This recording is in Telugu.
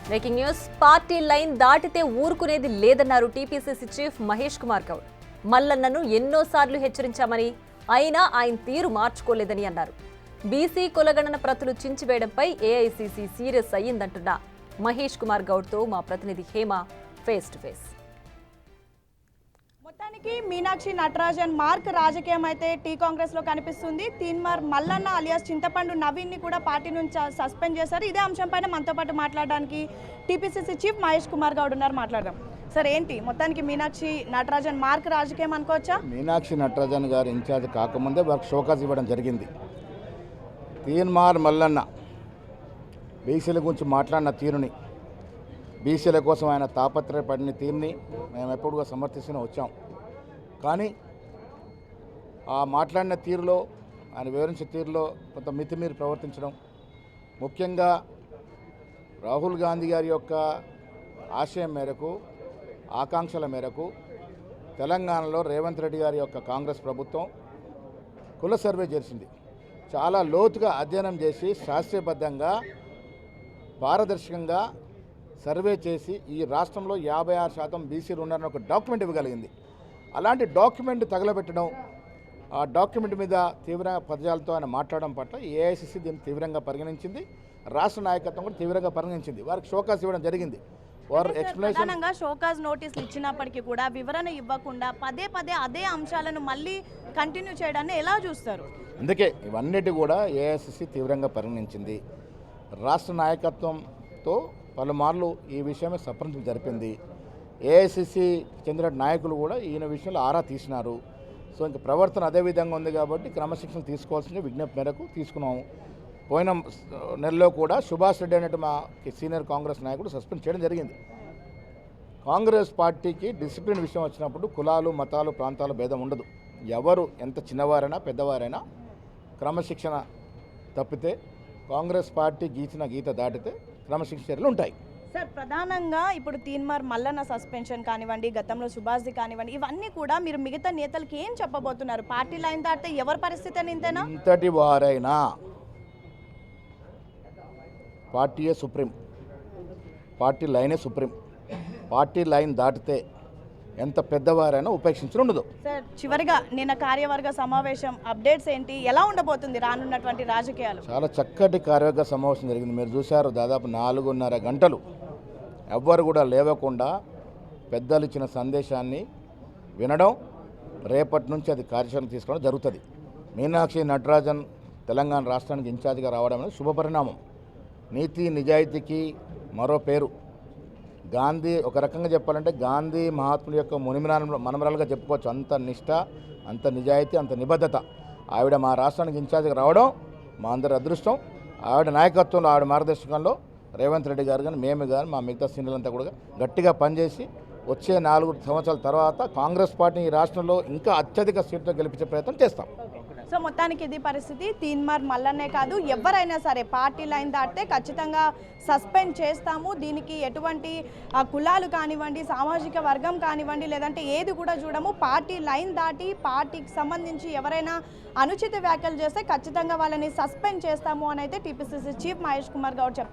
Breaking news. పార్టీ లైన్ దాటితే ఊరుకునేది లేదన్నారు టీపీసీసీ చీఫ్ మహేష్ కుమార్ గౌడ్. మల్లన్నను ఎన్నోసార్లు హెచ్చరించామని, అయినా ఆయన తీరు మార్చుకోలేదని అన్నారు. బీసీ కులగణన ప్రతులు చించివేయడంపై ఏఐసీసీ సీరియస్ అయ్యిందంటున్న మహేష్ కుమార్ గౌడ్తో మా ప్రతినిధి హేమ ఫేస్ టు ఫేస్. మొత్తానికి మీనాక్షి నటరాజన్ మార్క్ రాజకీయం అయితే టీ కాంగ్రెస్ లో కనిపిస్తుంది. తీన్మార్ మల్లన్న అలియాస్ చింతపండు నవీన్ ని కూడా పార్టీ నుంచి సస్పెండ్ చేశారు. ఇదే అంశం పైన మనతో పాటు మాట్లాడడానికి టీపీసీసీ చీఫ్ మహేష్ కుమార్ గౌడ్ ఉన్నారు. మాట్లాడదాం సార్. ఏంటి మొత్తానికి మీనాక్షి నటరాజన్ మార్క్ రాజకీయం అనుకోవచ్చా? మీనాక్షి నటరాజన్ గారు ఇన్ఛార్జ్ కాకముందే వారికి షోకాజ్ ఇవ్వడం జరిగింది. తీన్మార్ మల్లన్న బీసీల గురించి మాట్లాడిన తీరుని, బీసీల కోసం ఆయన తాపత్రయపడిన తీరుని మేము ఎప్పుడుగా సమర్థిస్తూనే వచ్చాం. కానీ ఆ మాట్లాడిన తీరులో, ఆయన వివరించిన తీరులో కొంత మితిమీరి ప్రవర్తించడం, ముఖ్యంగా రాహుల్ గాంధీ గారి యొక్క ఆశయం మేరకు, ఆకాంక్షల మేరకు తెలంగాణలో రేవంత్ రెడ్డి గారి యొక్క కాంగ్రెస్ ప్రభుత్వం కుల సర్వే చేసింది. చాలా లోతుగా అధ్యయనం చేసి శాస్త్రీయబద్ధంగా పారదర్శకంగా సర్వే చేసి ఈ రాష్ట్రంలో 56% బీసీలు ఉన్నారని ఒక డాక్యుమెంట్ ఇవ్వగలిగింది. అలాంటి డాక్యుమెంట్ తగలబెట్టడం, ఆ డాక్యుమెంట్ మీద తీవ్ర పదజాలతో ఆయన మాట్లాడడం పట్ల ఏఐసీసీ దీన్ని తీవ్రంగా పరిగణించింది. రాష్ట్ర నాయకత్వం కూడా తీవ్రంగా పరిగణించింది. వారికి షోకాజ్ ఇవ్వడం జరిగింది. వారు ఎక్స్ప్లెనేషన్ షోకాజ్ నోటీసులు ఇచ్చినప్పటికీ కూడా వివరణ ఇవ్వకుండా పదే పదే అదే అంశాలను మళ్ళీ కంటిన్యూ చేయడాన్ని ఎలా చూస్తారు? అందుకే ఇవన్నిటి కూడా ఏఐసీసీ తీవ్రంగా పరిగణించింది. రాష్ట్ర నాయకత్వంతో పలుమార్లు ఈ విషయమే సంప్రదింపు జరిపింది. ఏఐసీసీ చెందిన నాయకులు కూడా ఈయన విషయంలో ఆరా తీసినారు. సో ఇంక ప్రవర్తన అదే విధంగా ఉంది కాబట్టి క్రమశిక్షణ తీసుకోవాల్సిన విజ్ఞప్తి మేరకు తీసుకున్నాము. పోయిన నెలలో కూడా సుభాష్ రెడ్డి అనేటి మా సీనియర్ కాంగ్రెస్ నాయకుడు సస్పెండ్ చేయడం జరిగింది. కాంగ్రెస్ పార్టీకి డిసిప్లిన్ విషయం వచ్చినప్పుడు కులాలు, మతాలు, ప్రాంతాల భేదం ఉండదు. ఎవరు ఎంత చిన్నవారైనా పెద్దవారైనా క్రమశిక్షణ తప్పితే, కాంగ్రెస్ పార్టీ గీచిన గీత దాటితే క్రమశిక్షణ చర్యలు ఉంటాయి. సార్, ప్రధానంగా ఇప్పుడు తీన్మార్ మల్లన్న సస్పెన్షన్ కానివ్వండి, గతంలో సుభాష్ది కానివ్వండి, ఇవన్నీ కూడా మీరు మిగతా నేతలకి ఏం చెప్పబోతున్నారు? పార్టీ లైన్ దాటితే ఎవరి పరిస్థితి అని ఇంతేనా? ఇంతటి వారైనా పార్టీయే సుప్రీం, పార్టీ లైనే సుప్రీం. పార్టీ లైన్ దాటితే ఎంత పెద్దవారైనా ఉపేక్షించడం ఉండదు. సార్, చివరిగా నిన్న కార్యవర్గ సమావేశం అప్డేట్స్ ఏంటి? ఎలా ఉండబోతుంది రానున్నటువంటి రాజకీయాలు? చాలా చక్కటి కార్యవర్గ సమావేశం జరిగింది. మీరు చూశారు, దాదాపు 4.5 గంటలు ఎవ్వరు కూడా లేవకుండా పెద్దలు ఇచ్చిన సందేశాన్ని వినడం, రేపటి నుంచి అది కార్యాచరణ తీసుకోవడం జరుగుతుంది. మీనాక్షి నటరాజన్ తెలంగాణ రాష్ట్రానికి ఇన్ఛార్జిగా రావడం అనేది శుభపరిణామం. నీతి నిజాయితీకి మరో పేరు. గాంధీ, ఒక రకంగా చెప్పాలంటే గాంధీ మహాత్ముల యొక్క మనమరాలుగా చెప్పుకోవచ్చు. అంత నిష్ఠ, అంత నిజాయితీ, అంత నిబద్ధత. ఆవిడ మా రాష్ట్రానికి ఇన్ఛార్జిగా రావడం మా అందరి అదృష్టం. ఆవిడ నాయకత్వంలో, ఆవిడ మార్గదర్శకంలో రేవంత్ రెడ్డి గారు కానీ, మేము కానీ, మా మిగతా సీనియర్లంతా కూడా గట్టిగా పనిచేసి వచ్చే 4 సంవత్సరాల తర్వాత కాంగ్రెస్ పార్టీని ఈ రాష్ట్రంలో ఇంకా అత్యధిక సీట్తో గెలిపించే ప్రయత్నం చేస్తాం. సో మొత్తానికి ఇది పరిస్థితి. తీన్మార్ మల్లన్నే కాదు, ఎవరైనా సరే పార్టీ లైన్ దాటితే ఖచ్చితంగా సస్పెండ్ చేస్తాము. దీనికి ఎటువంటి కులాలు కానివ్వండి, సామాజిక వర్గం కానివ్వండి, లేదంటే ఏది కూడా చూడము. పార్టీ లైన్ దాటి పార్టీకి సంబంధించి ఎవరైనా అనుచిత వ్యాఖ్యలు చేస్తే ఖచ్చితంగా వాళ్ళని సస్పెండ్ చేస్తాము అని అయితే టీపీసీసీ చీఫ్ మహేష్ కుమార్ గౌడ్ చెప్పారు.